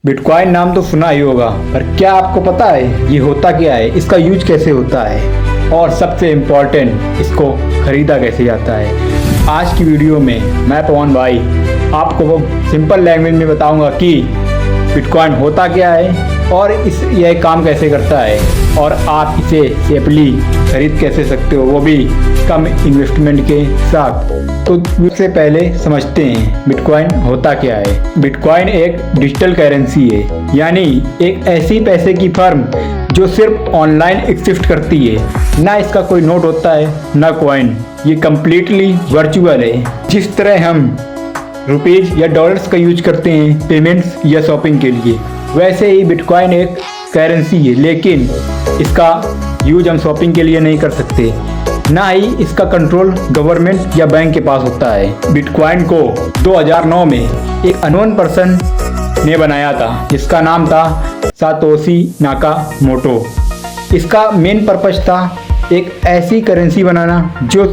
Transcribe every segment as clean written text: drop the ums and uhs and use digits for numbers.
Bitcoin नाम तो सुना ही होगा, पर क्या आपको पता है ये होता क्या है, इसका यूज कैसे होता है और सबसे इम्पोर्टेंट इसको खरीदा कैसे जाता है। आज की वीडियो में मैं पवन भाई आपको वो सिंपल लैंग्वेज में बताऊंगा कि बिटकॉइन होता क्या है और यह काम कैसे करता है और आप इसे सेफली खरीद कैसे सकते हो, वो भी कम इन्वेस्टमेंट के साथ। तो सबसे पहले समझते हैं बिटकॉइन होता क्या है। बिटकॉइन एक डिजिटल करेंसी है, यानी एक ऐसी पैसे की फर्म जो सिर्फ ऑनलाइन एग्जिस्ट करती है। ना इसका कोई नोट होता है ना कॉइन, ये कम्प्लीटली वर्चुअल है। जिस तरह हम रुपीज़ या डॉलर्स का यूज करते हैं पेमेंट्स या शॉपिंग के लिए, वैसे ही बिटकॉइन एक करेंसी है, लेकिन इसका यूज हम शॉपिंग के लिए नहीं कर सकते, ना ही इसका कंट्रोल गवर्नमेंट या बैंक के पास होता है। बिटकॉइन को 2009 में एक अननोन पर्सन ने बनाया था जिसका नाम था सातोशी नाकामोटो। इसका मेन पर्पस था एक ऐसी करेंसी बनाना जो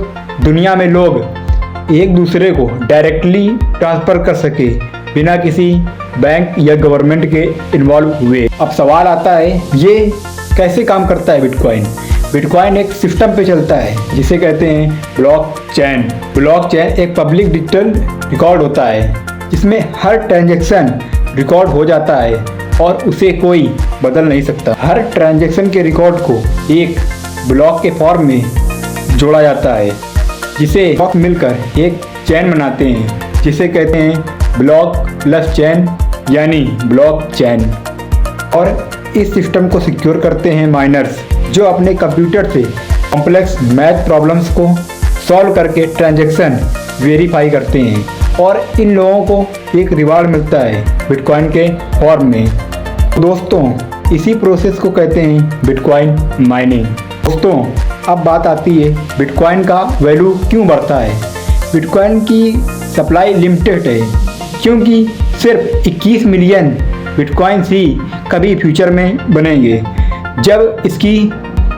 दुनिया में लोग एक दूसरे को डायरेक्टली ट्रांसफ़र कर सके बिना किसी बैंक या गवर्नमेंट के इन्वॉल्व हुए। अब सवाल आता है ये कैसे काम करता है बिटकॉइन। बिटकॉइन एक सिस्टम पे चलता है जिसे कहते हैं ब्लॉकचेन। ब्लॉकचेन एक पब्लिक डिजिटल रिकॉर्ड होता है जिसमें हर ट्रांजैक्शन रिकॉर्ड हो जाता है और उसे कोई बदल नहीं सकता। हर ट्रांजैक्शन के रिकॉर्ड को एक ब्लॉक के फॉर्म में जोड़ा जाता है, जिसे ब्लॉक मिलकर एक चेन बनाते हैं जिसे कहते हैं ब्लॉक प्लस चेन यानी ब्लॉकचेन। और इस सिस्टम को सिक्योर करते हैं माइनर्स जो अपने कंप्यूटर से कॉम्प्लेक्स मैथ प्रॉब्लम्स को सॉल्व करके ट्रांजैक्शन वेरीफाई करते हैं और इन लोगों को एक रिवार्ड मिलता है बिटकॉइन के फॉर्म में। दोस्तों इसी प्रोसेस को कहते हैं बिटकॉइन माइनिंग। दोस्तों अब बात आती है बिटकॉइन का वैल्यू क्यों बढ़ता है। बिटकॉइन की सप्लाई लिमिटेड है क्योंकि सिर्फ 21 मिलियन बिटकॉइंस ही कभी फ्यूचर में बनेंगे। जब इसकी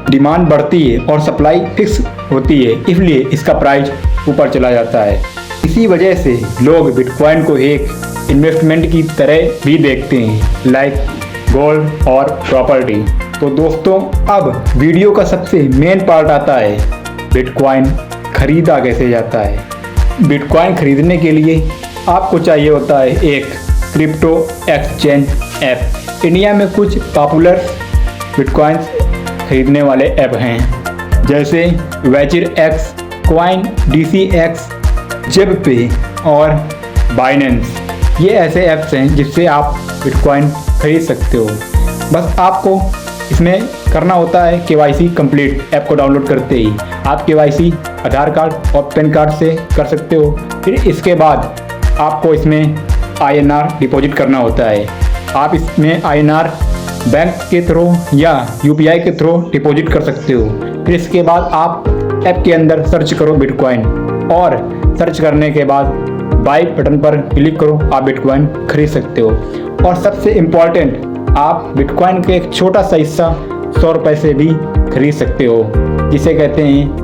डिमांड बढ़ती है और सप्लाई फिक्स होती है, इसलिए इसका प्राइस ऊपर चला जाता है। इसी वजह से लोग बिटकॉइन को एक इन्वेस्टमेंट की तरह भी देखते हैं, लाइक गोल्ड और प्रॉपर्टी। तो दोस्तों अब वीडियो का सबसे मेन पार्ट आता है, बिटकॉइन खरीदा कैसे जाता है। बिटकॉइन खरीदने के लिए आपको चाहिए होता है एक क्रिप्टो एक्सचेंज ऐप। इंडिया में कुछ पॉपुलर बिटकॉइंस खरीदने वाले ऐप हैं जैसे WazirX, कॉइन, DCX, जेबपे और बाइनेंस। ये ऐसे ऐप्स हैं जिससे आप बिटकॉइन खरीद सकते हो। बस आपको इसमें करना होता है KYC कंप्लीट। ऐप को डाउनलोड करते ही आप KYC आधार कार्ड और पैन कार्ड से कर सकते हो। फिर इसके बाद आपको इसमें INR डिपॉजिट करना होता है। आप इसमें INR बैंक के थ्रू या UPI के थ्रू डिपॉजिट कर सकते हो। फिर इसके बाद आप ऐप के अंदर सर्च करो बिटकॉइन और सर्च करने के बाद बाय बटन पर क्लिक करो, आप बिटकॉइन खरीद सकते हो। और सबसे इम्पॉर्टेंट, आप बिटकॉइन के एक छोटा सा हिस्सा 100 रुपये से भी खरीद सकते हो, जिसे कहते हैं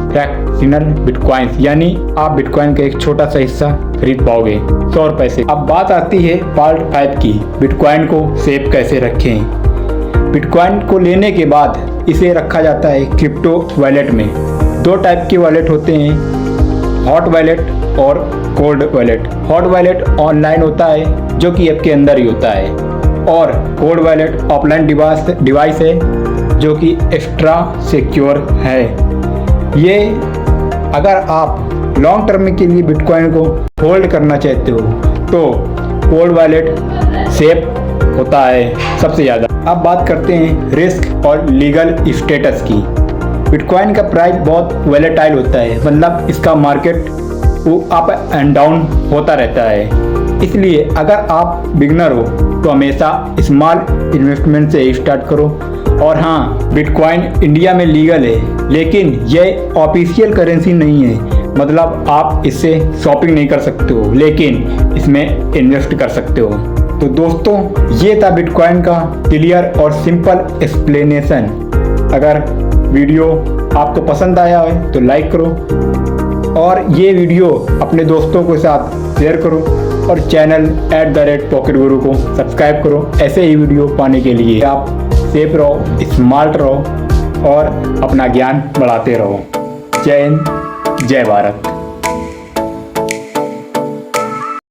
फ्रैक्शनल बिटकॉइंस, यानी आप बिटकॉइन का एक छोटा सा हिस्सा खरीद पाओगे 100 रुपये से। अब बात आती है पार्ट 5 की, बिटकॉइन को सेफ कैसे रखें। बिटकॉइन को लेने के बाद इसे रखा जाता है क्रिप्टो वॉलेट में। 2 टाइप के वॉलेट होते हैं, हॉट वॉलेट और cold wallet. Hot wallet online होता है जो कि ऐप के अंदर ही होता है, और कोल्ड वॉलेट ऑफलाइन डिवाइस है जो कि एक्स्ट्रा सिक्योर है। ये अगर आप लॉन्ग टर्म के लिए बिटकॉइन को होल्ड करना चाहते हो तो कोल्ड वॉलेट सेफ होता है सबसे ज़्यादा। अब बात करते हैं रिस्क और लीगल स्टेटस की। बिटकॉइन का प्राइस बहुत वोलेटाइल होता है, मतलब इसका मार्केट वो अप एंड डाउन होता रहता है। इसलिए अगर आप बिगनर हो तो हमेशा स्मॉल इन्वेस्टमेंट से स्टार्ट करो। और हाँ, बिटकॉइन इंडिया में लीगल है, लेकिन यह ऑफिशियल करेंसी नहीं है, मतलब आप इससे शॉपिंग नहीं कर सकते हो, लेकिन इसमें इन्वेस्ट कर सकते हो। तो दोस्तों ये था बिटकॉइन का क्लियर और सिंपल एक्सप्लेनेशन। अगर वीडियो आपको पसंद आया है तो लाइक करो और ये वीडियो अपने दोस्तों के साथ शेयर करो। और चैनल @पॉकेटगुरु को सब्सक्राइब करो। ऐसे ही वीडियो पाने के लिए आप सेफ रहो, स्मार्ट रहो और अपना ज्ञान बढ़ाते रहो। जय हिंद, जय भारत।